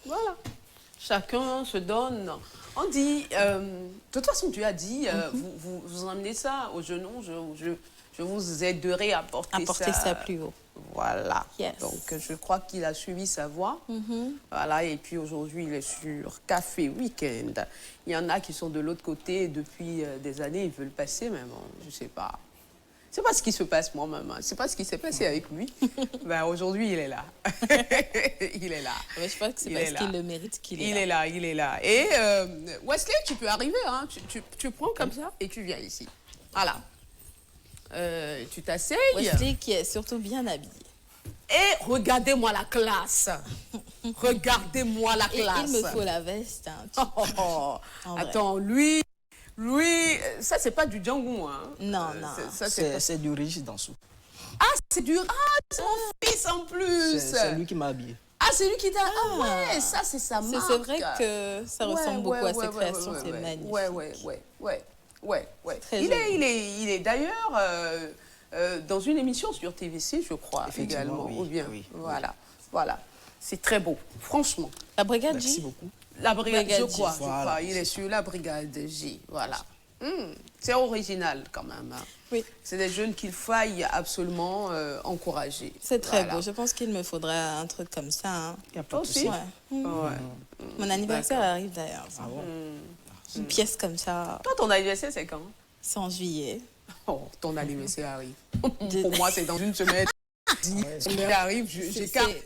Voilà. Chacun se donne. On dit, de toute façon, tu as dit, vous emmenez ça au genou, je vous aiderai à porter ça plus haut. Voilà. Yes. Donc, je crois qu'il a suivi sa voie. Voilà. Et puis, aujourd'hui, il est sur Café Week-end. Il y en a qui sont de l'autre côté depuis des années. Ils veulent passer même. Je ne sais pas. C'est pas ce qui se passe moi-même. C'est pas ce qui s'est passé avec lui. Ben, aujourd'hui, il est là. Il est là. Mais je pense que c'est parce qu'il le mérite qu'il est là. Il est là, il est là. Et Wesley, tu peux arriver. Hein. Tu prends comme ça et tu viens ici. Voilà. Tu t'asseyes. Wesley qui est surtout bien habillé. Et regardez-moi la classe. Regardez-moi la classe. Et il me faut la veste. Hein, Attends, lui, ça c'est pas du Django. Hein. Non, non. C'est du Régis Dansou. Ah, c'est du... Ah, c'est mon fils en plus. C'est lui qui m'a habillé. Ah, c'est lui qui t'a... Ah ouais, ça c'est sa marque. C'est vrai que ça ressemble beaucoup à ses créations, c'est magnifique. Ouais. Il est d'ailleurs dans une émission sur TVC, je crois, également. Oui, ou bien. Oui, voilà. C'est très beau, franchement. La Brigade J. Merci beaucoup. La Brigade J, je crois. Voilà. Il est sur la Brigade J, voilà. C'est original quand même. Hein. Oui. C'est des jeunes qu'il faille absolument encourager. C'est très beau. Je pense qu'il me faudrait un truc comme ça. Hein. Il n'y a pas de Aussi. Mon anniversaire arrive d'ailleurs. Ah bon? Une pièce comme ça. Toi, ton anniversaire, c'est quand? C'est en juillet. Oh, ton anniversaire arrive. Pour moi, c'est dans une semaine. Il arrive,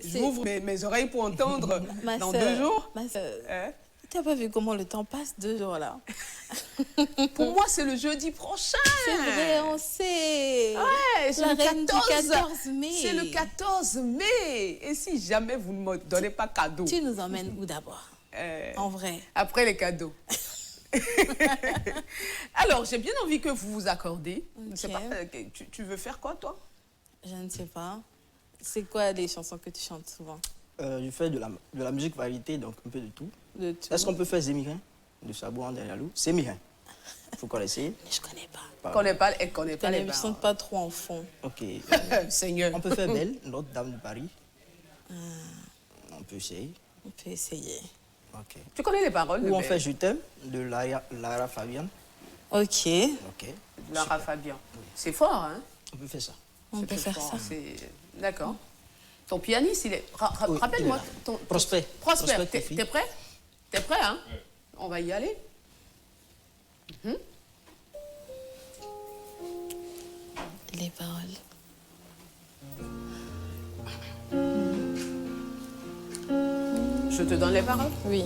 j'ouvre mes oreilles pour entendre dans 2 jours. Ma soeur, tu n'as pas vu comment le temps passe 2 jours là? Pour moi, c'est le jeudi prochain. C'est vrai, on sait. Ouais, c'est la le reine 14 mai. C'est le 14 mai. Et si jamais vous ne me donnez pas cadeau? Tu nous emmènes où d'abord? En vrai. Après les cadeaux. Alors, j'ai bien envie que vous vous accordez. Okay. Pas, tu veux faire quoi, toi? Je ne sais pas. C'est quoi les chansons que tu chantes souvent? Je fais de la musique variété, donc un peu de tout. De tout. Est-ce qu'on peut faire Zémirin de Sabouan derrière l'eau? Zémirin. Il faut qu'on l'essaye. Je connais pas. Elle connaît pas les paroles. Je chante pas trop en fond. Ok. Seigneur. On peut faire Belle, Notre-Dame de Paris. On peut essayer. On peut essayer. Ok. Tu connais les paroles? Ou on fait Je t'aime de Lara Fabian. Ok. Ok. Lara Fabian. C'est fort, hein? On peut faire ça. On peut faire ça. D'accord. Ton pianiste, il est... Rappelle-moi ton... Prosper. Prosper, t'es prêt? T'es prêt, hein? On va y aller. Les paroles. Je te donne les paroles? Oui.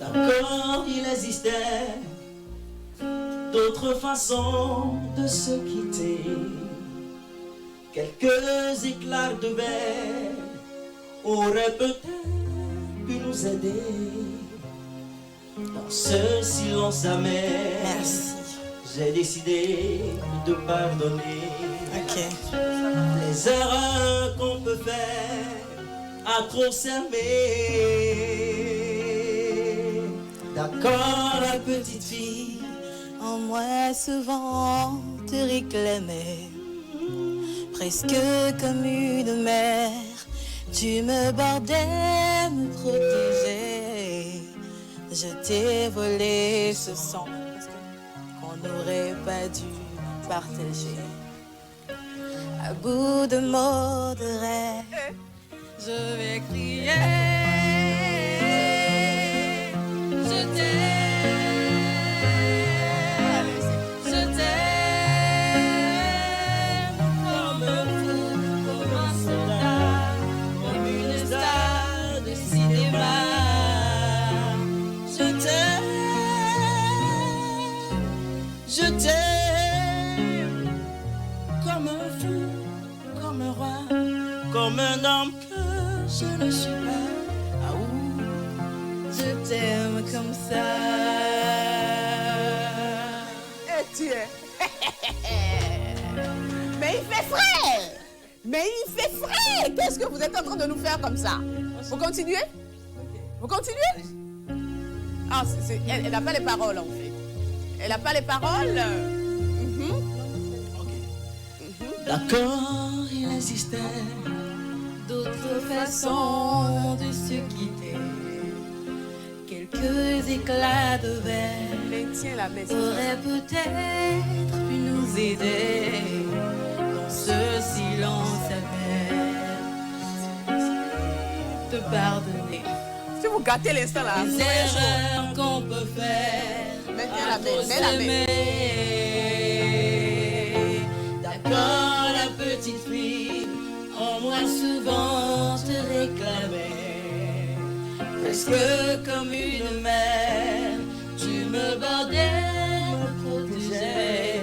D'accord, il existait d'autres façons de se quitter. Quelques éclairs de verre auraient peut-être pu nous aider. Dans ce silence amer, j'ai décidé de pardonner. Les erreurs qu'on peut faire à trop s'aimer. D'accord, la petite fille, En moi souvent te réclamais, presque comme une mère. Tu me bordais, me protégeais. Je t'ai volé ce sang qu'on n'aurait pas dû partager. À bout de mots de rêve, je vais crier. Je t'aime, je t'aime comme un fou, comme un soldat, comme une star de cinéma. Je t'aime comme un fou, comme un roi, comme un homme que je ne suis pas. Ah ouh, je t'aime comme ça. Et tu es. Mais il fait frais. Mais il fait frais. Qu'est-ce que vous êtes en train de nous faire comme ça? Vous continuez? Vous continuez? Ah, elle n'a pas les paroles en fait. Elle n'a pas les paroles. D'accord, il existait d'autres façons de se quitter. Quelques éclats de verre Mais tiens la baisse. auraient peut-être pu nous aider dans ce silence amer. Te pardonner Si vous gâtez l'instant là, les erreurs qu'on peut faire. Mets à la baisse, trop mets la baisse. s'aimer. D'accord, la petite fille, en moi souvent te réclamais. Presque comme une mère, tu me bordais, me protégeais.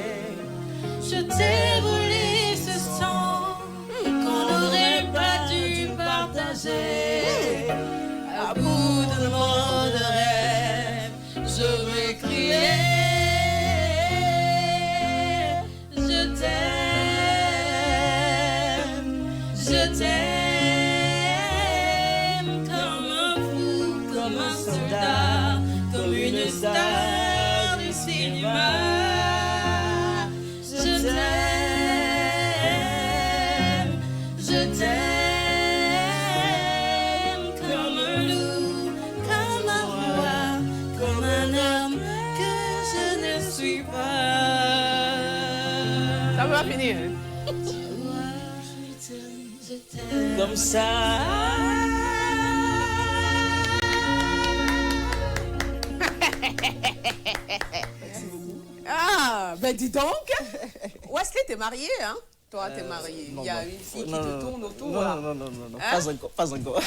Je t'ai volé ce sang qu'on n'aurait pas dû partager. À bout de mots de rêve, je vais crier. Je t'aime comme un fou, comme un soldat, comme une star du cinéma. Je t'aime comme un loup, comme un roi, comme un homme que je ne suis pas. Ça va finir. Je t'aime comme ça. Ah, ben dis donc. Wesley, t'es marié, hein? Toi, t'es marié. non, Il y a non. une fille qui Non, te non, tourne autour. Non, là. non, Hein? pas encore, pas encore.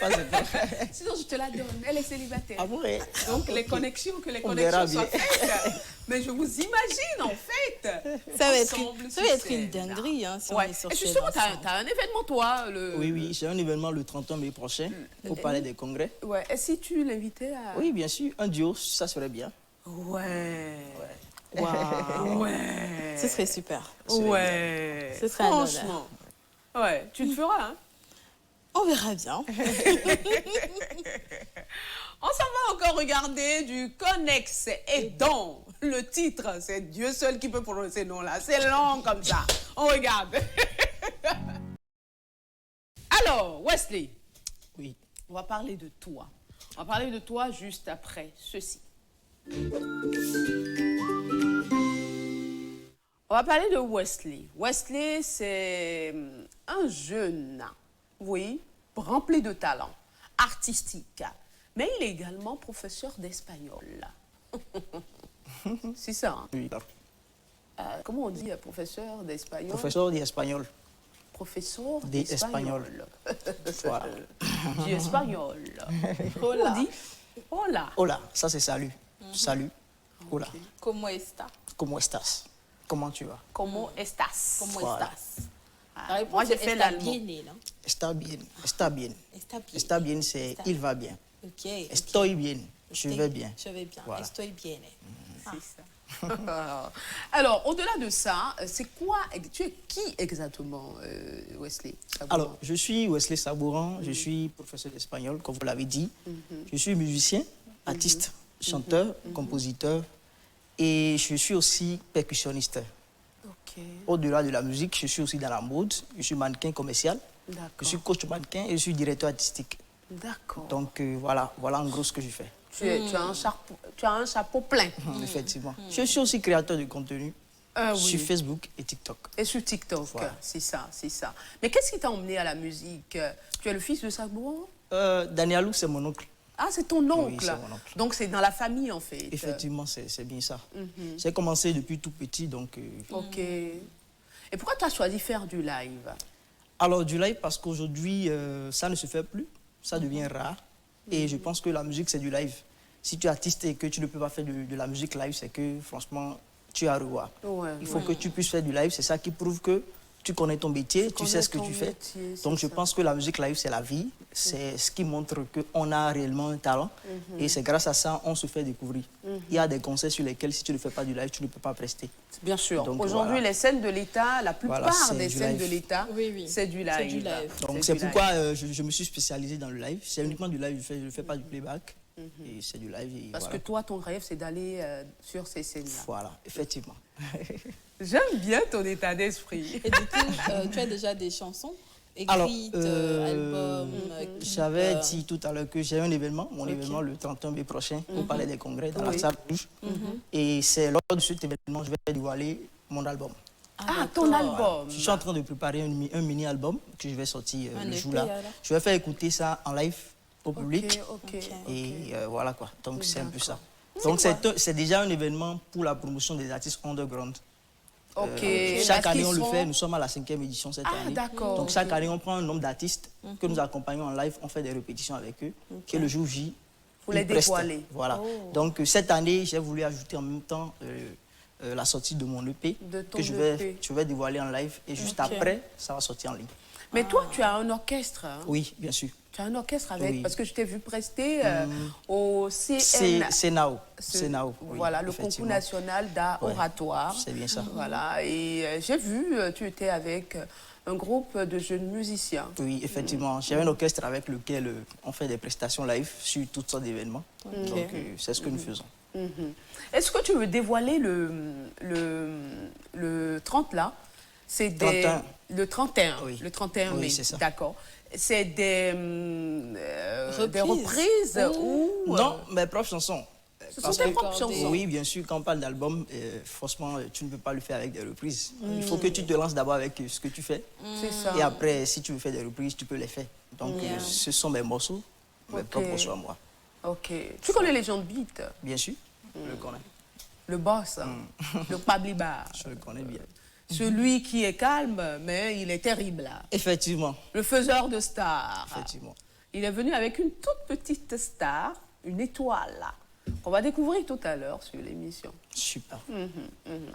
Pas encore. Sinon, je te la donne. Elle est célibataire. Ah bon, ouais. Donc, les connexions, que les On verra connexions soient bien. faites. Mais je vous imagine, en fait. Ça va être ensemble une, sur ça va être une scène. dinguerie hein, si Ouais. on est sur Et scène justement, ensemble. t'as un événement, toi. Oui, oui, j'ai un événement le 31 mai prochain au Palais des Congrès. Ouais. Et si tu l'invitais à... Oui, bien sûr, un duo, ça serait bien. Ouais. Waouh. Ouais. Ce serait super. Ouais. Ce serait un honneur. Franchement. Ouais. Tu le feras, hein? On verra bien. On s'en va encore regarder du Connex et Don. Le titre, c'est Dieu seul qui peut prononcer ce nom-là. C'est long comme ça. On regarde. Alors, Wesley, Oui. on va parler de toi. On va parler de toi juste après ceci. On va parler de Wesley. Wesley, c'est un jeune, oui, rempli de talent, artistique. Mais il est également professeur d'espagnol. C'est ça, hein? Oui. Comment on dit professeur d'espagnol? Professeur d'espagnol. Professeur D'espagnol. Voilà. Du espagnol. Hola. On dit hola. Hola, ça c'est salut. Salut. Hola. Comment está? Comment estás? Comment tu vas? Como estás? Comment Voilà. estás? Ah, moi, j'ai fait l'allemand. bien, non? Está bien. Está bien. Está bien. Está bien, c'est Está il va bien. Ok. Estoy bien. Je vais bien. Je vais bien. Voilà. Estoy bien. C'est ça. Alors, au-delà de ça, c'est quoi, tu es qui exactement, Wesley Sabourin? Alors, je suis Wesley Sabourin, je suis professeur d'espagnol, comme vous l'avez dit. Je suis musicien, artiste, chanteur, compositeur et je suis aussi percussionniste. Ok, Au-delà de la musique, je suis aussi dans la mode, je suis mannequin commercial, je suis d'accord. coach mannequin et je suis directeur artistique. D'accord. Donc voilà en gros ce que je fais. Tu as un chapeau plein. Effectivement. Je suis aussi créateur de contenu Oui. sur Facebook et TikTok. Et sur TikTok, Voilà. c'est ça, c'est ça. Mais qu'est-ce qui t'a emmené à la musique? Tu es le fils de Sabourin? Danielou, c'est mon oncle. Ah, c'est ton oncle. c'est mon oncle. Donc c'est dans la famille en fait. Effectivement, c'est bien ça. J'ai commencé depuis tout petit, donc... Ok. Et pourquoi tu as choisi faire du live? Alors, du live, parce qu'aujourd'hui, ça ne se fait plus. Ça devient rare. Et je pense que la musique, c'est du live. Si tu es artiste et que tu ne peux pas faire de la musique live, c'est que, franchement, tu es à revoir. Ouais, Il faut que tu puisses faire du live. C'est ça qui prouve que tu connais ton métier, tu sais ce que tu fais. Donc, je pense que la musique live, c'est la vie. C'est ce qui montre qu'on a réellement un talent. Et c'est grâce à ça on se fait découvrir. Il y a des concerts sur lesquels, si tu ne fais pas du live, tu ne peux pas prester. Bien sûr. Donc, Aujourd'hui, voilà. les scènes de l'État, la plupart Voilà, c'est des du scènes live. de l'État, Oui, oui. c'est du live. C'est du live. Donc, c'est pourquoi je me suis spécialisé dans le live. C'est uniquement du live, je ne fais pas du playback. Et c'est du live. Et Parce voilà. que toi, ton rêve, c'est d'aller sur ces scènes-là. Voilà, effectivement. J'aime bien ton état d'esprit. Et du coup, tu as déjà des chansons écrites, Alors, albums, clips, j'avais dit tout à l'heure que j'ai un événement, mon événement le 31 mai prochain au Palais des Congrès, dans la salle rouge. Et c'est lors de cet événement, je vais dévoiler mon album. Ah, ton album. Je suis en train de préparer un mini-album que je vais sortir le EP, jour-là. alors. Je vais faire écouter ça en live au public. Ok. Et voilà quoi. Donc c'est un peu ça. Donc c'est déjà un événement pour la promotion des artistes underground. Ok. Chaque Parce année qu'ils on le sont- fait, nous sommes à la 5e édition cette année. d'accord. Donc chaque année on prend un nombre d'artistes que nous accompagnons en live, on fait des répétitions avec eux, que le jour J, Vous les ils prestent. dévoilez. Voilà. Donc cette année j'ai voulu ajouter en même temps la sortie de mon EP De ton que je vais dévoiler en live et juste après ça va sortir en ligne. Mais toi, tu as un orchestre. Hein? Oui, bien sûr. Tu as un orchestre avec, Oui. parce que je t'ai vu prester au C'est CN. Nao. Oui, Voilà, le concours effectivement. national d'art Ouais, oratoire. c'est bien ça. Voilà, et j'ai vu, tu étais avec un groupe de jeunes musiciens. Oui, effectivement. J'ai un orchestre avec lequel on fait des prestations live sur toutes sortes d'événements. Donc, c'est ce que nous faisons. Est-ce que tu veux dévoiler le 30 là? C'est des... 31. Le 31, Oui. le 31 Oui, mai, c'est ça. d'accord. C'est des reprises ou... Non, mes propres chansons. Ce sont Parce tes que- propres chansons. Oui, bien sûr, quand on parle d'album, franchement, tu ne peux pas le faire avec des reprises. Il faut que tu te lances d'abord avec ce que tu fais. C'est ça. Et après, si tu veux faire des reprises, tu peux les faire. Donc, Yeah. ce sont mes morceaux, mes Ok. propres morceaux à moi. Ok. Tu connais les gens de beat? Bien sûr, je le connais. Le boss, le Pablibar. Je le connais bien. Celui qui est calme, mais il est terrible. Là. Effectivement, Le faiseur de stars. effectivement. Il est venu avec une toute petite star, une étoile, là, qu'on va découvrir tout à l'heure sur l'émission. Super.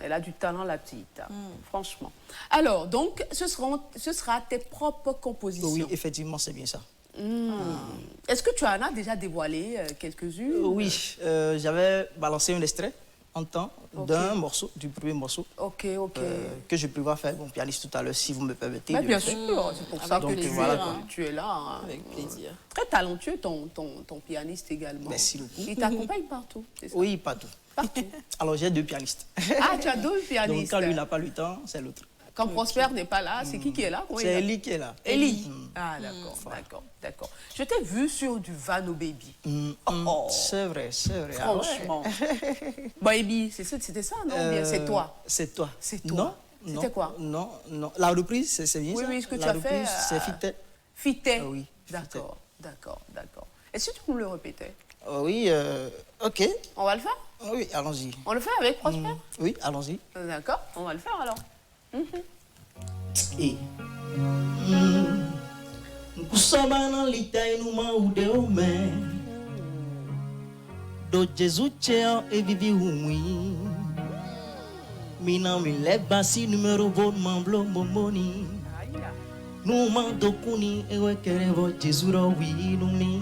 Elle a du talent, la petite, franchement. Alors, donc, ce sera tes propres compositions. Oui, effectivement, c'est bien ça. Est-ce que tu en as déjà dévoilé quelques-unes? Oui, j'avais balancé un extrait en temps d'un morceau, du premier morceau, Ok. que je prévois faire avec mon pianiste tout à l'heure, si vous me permettez. Mais de bien le faire. sûr, c'est pour ça que Donc, tu, voilà, es, quoi. tu es là. Hein. Avec plaisir. Très talentueux, ton pianiste également. Merci beaucoup. Il t'accompagne partout, c'est ça? Oui, pas tout. Partout. Alors, j'ai deux pianistes. Ah, tu as deux Donc, pianistes. quand lui n'a pas le temps, c'est l'autre. Quand Prosper n'est pas là, c'est qui est là? Comment il C'est est là? Eli qui est là. Eli. Ah, d'accord. Je t'ai vu sur du Vano Baby. Oh. C'est vrai, c'est vrai. Ah ouais. Franchement. Baby, c'était ça, non? Ou bien c'est toi? C'est toi. C'est toi. Non. C'était quoi? Non. La reprise, c'est bien Oui, ça. oui, ce que tu La as fait, reprise, c'est Fité. Fité. Ah oui, D'accord. Est-ce que tu peux me le répéter? Oui, ok. On va le faire? Oui, allons-y. On le fait avec Prosper? Oui, allons-y. D'accord, on va le faire alors. Et. Kusaba na litai numa ude ome. Do Jesu cheo e vivi umwi. Mina mi leba si numero bon mamblo momoni. Numa dokuni ewe kerevo Jesu ro wi numi.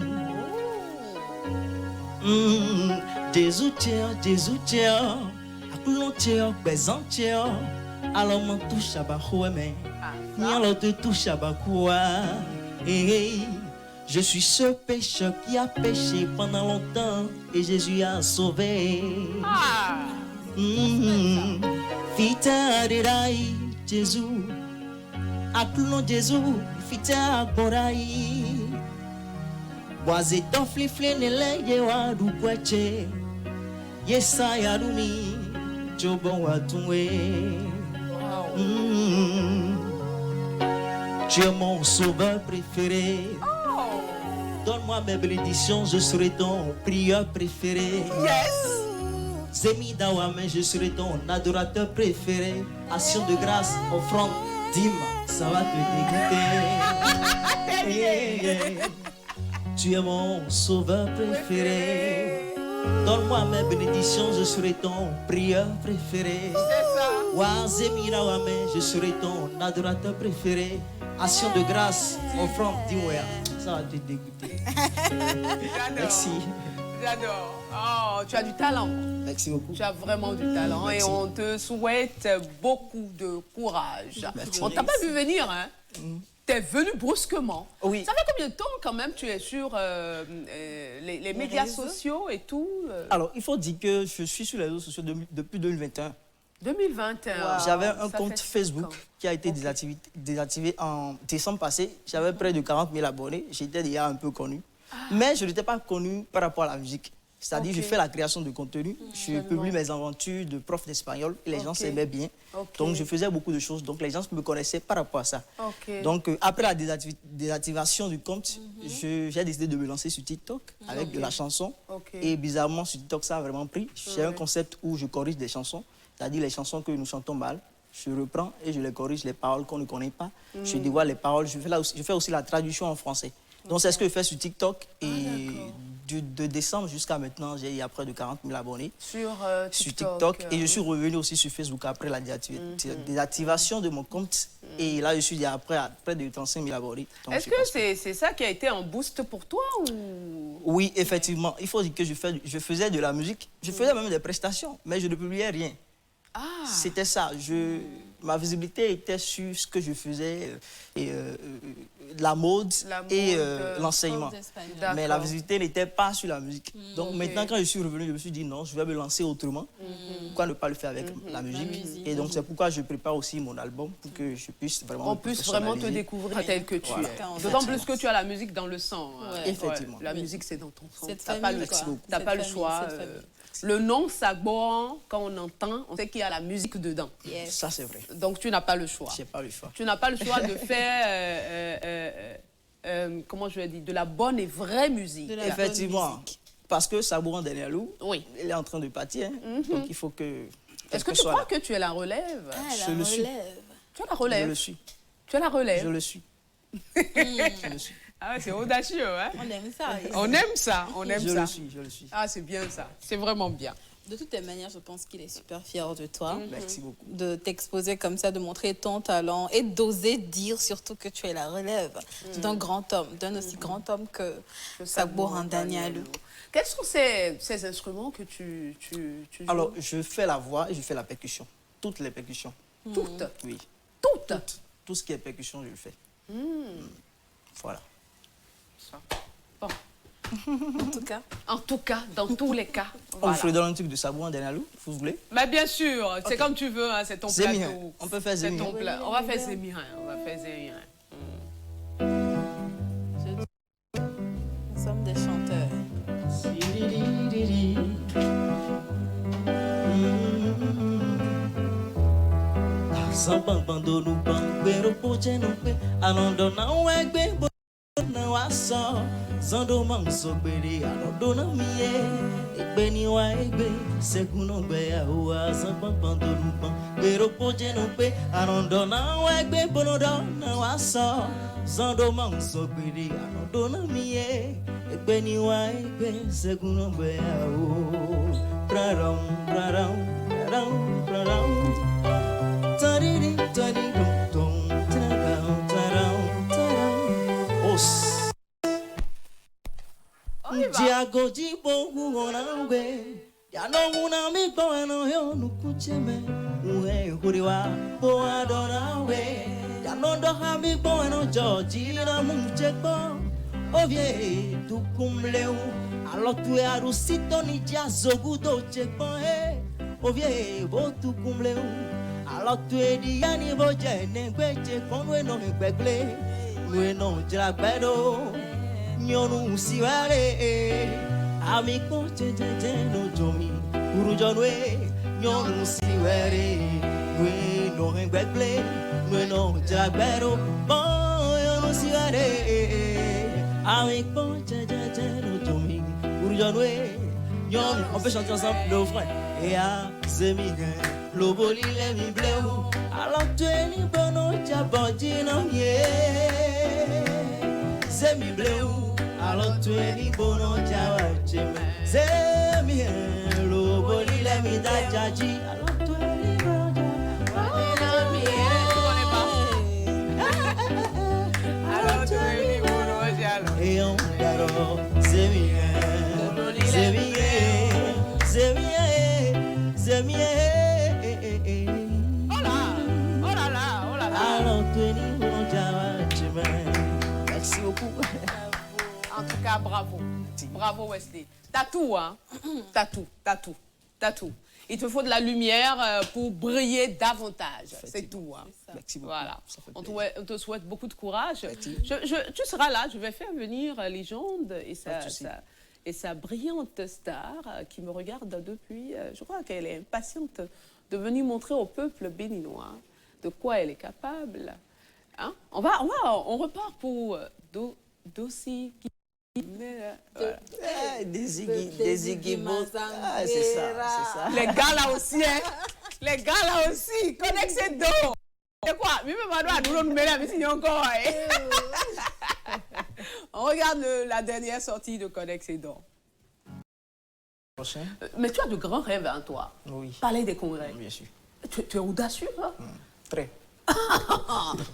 Jesu cheo. Akulon cheo, bezan cheo. Alors mon touche à Bahoueme, alors te touche à Bakoua. Et je suis ce pécheur qui a péché pendant longtemps et Jésus a sauvé. Fita aderai Jésus, appelons Jésus, fita aborai. Boise ton flifle nele yewa du kweche, yesa yarumi, jobon watunwe. Tu es mon sauveur préféré. Donne-moi mes bénédictions, je serai ton prieur préféré. Yes! Zemi Dawame, je serai ton adorateur préféré. Action de grâce, offrande, dîme, ça va te dégoûter. Tu es mon sauveur préféré. Donne-moi mes bénédictions, je serai ton prieur préféré. Wazemi Dawame, je serai ton adorateur préféré. Action de grâce, offrande, dis-moi, ça va te dégoûter. Merci. J'adore. Oh, tu as du talent. Merci beaucoup. Tu as vraiment du talent et on te souhaite beaucoup de courage. Merci. On t'a pas vu venir, hein? t'es venu brusquement. Oui. Ça fait combien de temps quand même tu es sur les médias sociaux et tout Alors, il faut dire que je suis sur les réseaux sociaux depuis 2021. 2021. J'avais un Ça compte fait 5 Facebook ans. qui a été désactivé en décembre passé. J'avais près de 40 000 abonnés. J'étais déjà un peu connu. Mais je n'étais pas connu par rapport à la musique. C'est-à-dire, je fais la création de contenu, je publie mes aventures de prof d'espagnol et les gens s'aimaient bien. Donc, je faisais beaucoup de choses. Donc, les gens me connaissaient par rapport à ça. Donc, après la désactivation du compte, j'ai décidé de me lancer sur TikTok avec de la chanson. Et bizarrement, sur TikTok, ça a vraiment pris. J'ai un concept où je corrige des chansons, c'est-à-dire les chansons que nous chantons mal. Je reprends et je les corrige, les paroles qu'on ne connaît pas. Je dévoile les paroles. Je fais aussi la traduction en français. Donc, c'est ce que je fais sur TikTok. Et de décembre jusqu'à maintenant, il y a près de 40 000 abonnés sur TikTok. Et je suis revenu aussi sur Facebook après la désactivation de mon compte. Et là, je suis à près de 35 000 abonnés. Est-ce que c'est ça qui a été un boost pour toi ou... Oui, effectivement. Il faut dire que je faisais de la musique. Je faisais même des prestations, mais je ne publiais rien. C'était ça. Ma visibilité était sur ce que je faisais, la mode et l'enseignement. Mais la visibilité n'était pas sur la musique. Donc maintenant, quand je suis revenu, je me suis dit non, je vais me lancer autrement. Pourquoi ne pas le faire avec la musique? Et donc c'est pourquoi je prépare aussi mon album pour que je puisse vraiment... On puisse vraiment te découvrir tel que tu es. D'autant plus que tu as la musique dans le sang. Effectivement. La musique, c'est dans ton sang. Tu famille, n'as pas le choix. Le nom Sagboran, quand on entend, on sait qu'il y a la musique dedans. Ça, c'est vrai. Donc, tu n'as pas le choix. Je n'ai pas le choix. Tu n'as pas le choix de faire, comment je vais dire, de la bonne et vraie musique. Effectivement. Parce que Sagboran Danielou, oui, il est en train de partir. Donc, il faut que... Est-ce que tu crois que tu es la relève? Je le suis. Tu es la relève? Je le suis. Tu es la relève? Je le suis. Je le suis. Ah, c'est audacieux, hein? On aime ça. On aime ça, on aime ça. Je le suis. Ah, c'est bien ça. C'est vraiment bien. De toutes les manières, je pense qu'il est super fier de toi. Merci beaucoup. De t'exposer comme ça, de montrer ton talent et d'oser dire surtout que tu es la relève d'un grand homme, d'un aussi grand homme que Sagboran Danielou. Quels sont ces instruments que tu joues? Alors, je fais la voix et je fais la percussion. Toutes les percussions. Toutes? Oui. Toutes? Tout ce qui est percussion, je le fais. Voilà. Bon. En tout cas, dans tous les cas. On vous donne un truc de Sagboran Danielou, vous voulez? Mais bien sûr, c'est comme tu veux, hein, c'est ton Zémirin. plateau. On peut faire Zémirin. On va faire Zémirin. On va faire Zémirin. nous sommes des chanteurs. Sambang bando no bambero poje no pe anondo na wegbe na waso zando manso gbere anondo na miye egbe ni wa egbe segun no gbe ya o sambang bando no bambero poje no pe anondo na wegbe bonodo na waso zando manso gbere anondo na miye egbe ni wa egbe segun no gbe ya o praram praram praram praram. Diago de bongo orangue, ya no una mi boano yo no kucheme, uhe huriwa boa dorawe, ya no do ha mi boano Georgie na muncheko, ovie tu kumleu, alo tu e arusito ni dia zogu do cheko ovie bo tu kumleu. Alors tu es dit ani boje ne gbeje konwe no gbegle we no jira gbedo nyonu siware ami ko jeje no jomi urujo we nyonu siware we no gbegle we no jira gbedo bo nyonu siware ami ko jeje no jomi urujo we nyonu. On peut chanter ensemble nos frères et à Zémirin. Loboli le mi bleu, alors tu es ni bono jabodi no ye. Zemi bleu, alors tu es ni bono jabodi. Zemi loboli le mi da jaji, alors tu es ni bono jabodi no ye. Alors tu es ni bono jabodi. Et on daro Zemi, Zemi, Zemi, Zemi. Oh là là, oh là là. Alors tu es ni bono jabodi. beaucoup. En tout cas, bravo. Bravo, Wesley. T'as tout, hein? T'as tout, t'as tout, t'as tout. Il te faut de la lumière pour briller davantage. C'est tout, hein? Merci beaucoup. Voilà. Ça fait On plaisir. te souhaite beaucoup de courage. Tu seras là, je vais faire venir Légende et sa brillante star qui me regarde depuis, je crois qu'elle est impatiente de venir montrer au peuple béninois de quoi elle est capable. Hein? On repart pour Dossi. Des Iggy Boss. Ah, c'est ça. Les gars là aussi, hein? Les gars là aussi, connexez dos. C'est quoi? Encore. On regarde la dernière sortie de Connexez dos. Prochain. Mais tu as de grands rêves, hein, toi? Oui. Palais des Congrès. Bien sûr. Tu es audacieux, hein? Très.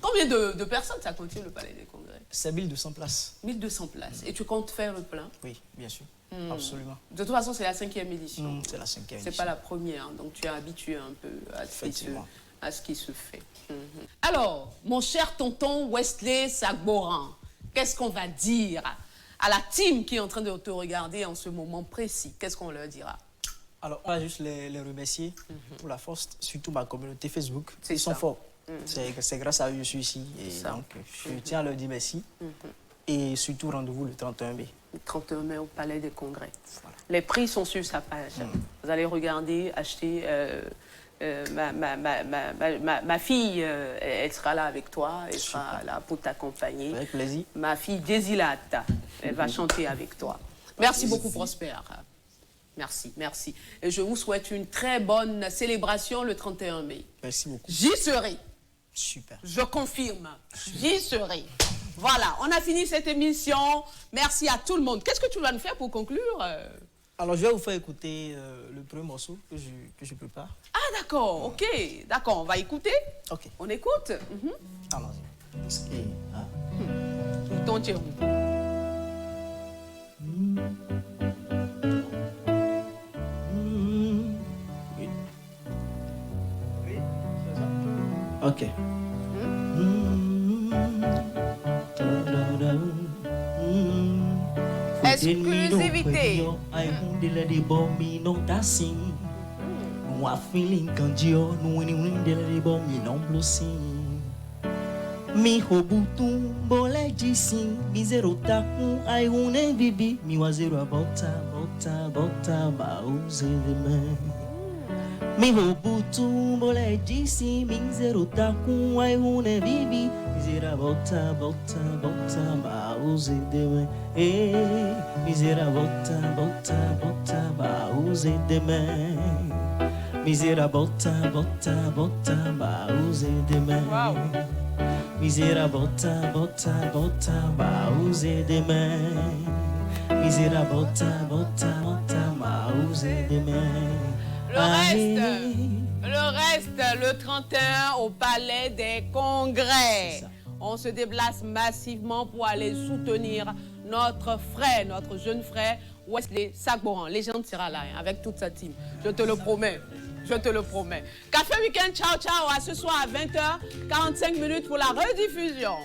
Combien de personnes ça contient le Palais des Congrès? C'est 1200 places. 1200 places. Et tu comptes faire le plein? Oui, bien sûr. Absolument. De toute façon, c'est la 5e édition. C'est la 5e édition. C'est pas la première, donc tu es habitué un peu Effectivement. à ce qui se fait. Alors, mon cher tonton Wesley Sagboran, qu'est-ce qu'on va dire à la team qui est en train de te regarder en ce moment précis? Qu'est-ce qu'on leur dira? Alors, on va juste les remercier pour la force, surtout ma communauté Facebook. Ils ça. sont forts. C'est grâce à eux que je suis ici. Et donc, je tiens à leur dire merci. Et surtout, rendez-vous le 31 mai. Le 31 mai au Palais des Congrès. Voilà. Les prix sont sur sa page. Vous allez regarder, acheter. Ma fille, elle sera là avec toi. Elle sera là pour t'accompagner. Avec plaisir. Ma fille Désilate, elle va chanter avec toi. Merci beaucoup, Prosper. Merci, merci. Et je vous souhaite une très bonne célébration le 31 mai. Merci beaucoup. J'y serai. Super. Je confirme. J'y serai. Voilà, on a fini cette émission. Merci à tout le monde. Qu'est-ce que tu vas nous faire pour conclure? Alors, je vais vous faire écouter le premier morceau que je prépare. Ah, d'accord, ok. D'accord, on va écouter. Ok. On écoute. Allons-y. Ton Thierry. Ok. Exclusivité. Mi hobutu bole jisi mi zero taku ai une bibi mi wa zero bota ba uzeme mi hobutu bole jisi mi zero taku ai une bibi mi zero bota ba uzeme mi zero bota ba uzeme mi zero bota ba uzeme. Wow. Misera bota bauze de main. Misera bota bauze de main. Le reste, le 31 au Palais des Congrès. On se déplace massivement pour aller soutenir notre frère, notre jeune frère, Wesley Sagboran. Légende sera là, hein, avec toute sa team. Je te le promets. Je te le promets. Café Week-end, ciao, ciao. À ce soir à 20h, 45 minutes pour la rediffusion.